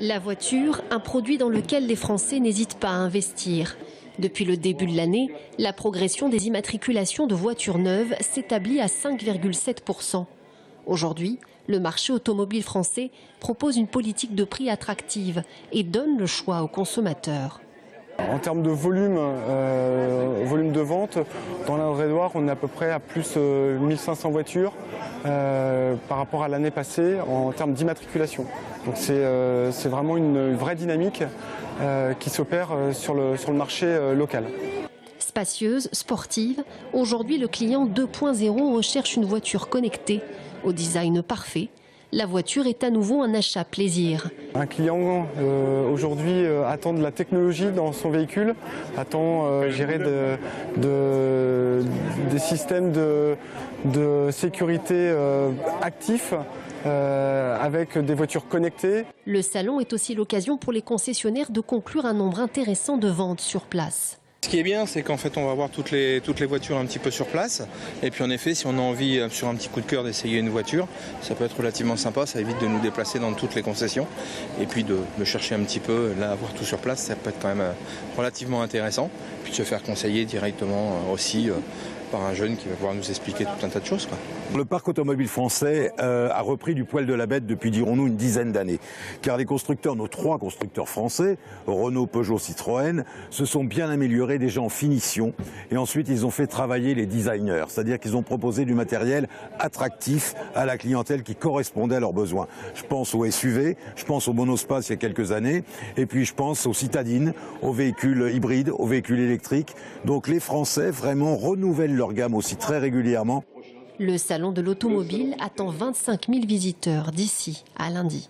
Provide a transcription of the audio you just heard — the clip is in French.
La voiture, un produit dans lequel les Français n'hésitent pas à investir. Depuis le début de l'année, la progression des immatriculations de voitures neuves s'établit à 5,7%. Aujourd'hui, le marché automobile français propose une politique de prix attractive et donne le choix aux consommateurs. En termes de volume de vente, dans l'Indre-et-Loire, on est à peu près à plus 1500 voitures par rapport à l'année passée en termes d'immatriculation. Donc c'est vraiment une vraie dynamique qui s'opère sur le marché local. Spacieuse, sportive, aujourd'hui le client 2.0 recherche une voiture connectée, au design parfait. La voiture est à nouveau un achat plaisir. Un client aujourd'hui attend de la technologie dans son véhicule, attend gérer des systèmes de sécurité actifs avec des voitures connectées. Le salon est aussi l'occasion pour les concessionnaires de conclure un nombre intéressant de ventes sur place. Ce qui est bien, c'est qu'en fait, on va voir toutes les voitures un petit peu sur place. Et puis en effet, si on a envie, sur un petit coup de cœur, d'essayer une voiture, ça peut être relativement sympa. Ça évite de nous déplacer dans toutes les concessions. Et puis de chercher un petit peu, là, avoir tout sur place, ça peut être quand même relativement intéressant. Puis de se faire conseiller directement aussi par un jeune qui va pouvoir nous expliquer tout un tas de choses, quoi. Le parc automobile français a repris du poil de la bête depuis, dirons-nous, une dizaine d'années. Car les constructeurs, nos trois constructeurs français, Renault, Peugeot, Citroën, se sont bien améliorés déjà en finition. Et ensuite, ils ont fait travailler les designers. C'est-à-dire qu'ils ont proposé du matériel attractif à la clientèle qui correspondait à leurs besoins. Je pense aux SUV, je pense au monospace il y a quelques années. Et puis je pense aux citadines, aux véhicules hybrides, aux véhicules électriques. Donc les Français vraiment renouvellent leur gamme aussi très régulièrement. Le salon de l'automobile attend 25 000 visiteurs d'ici à lundi.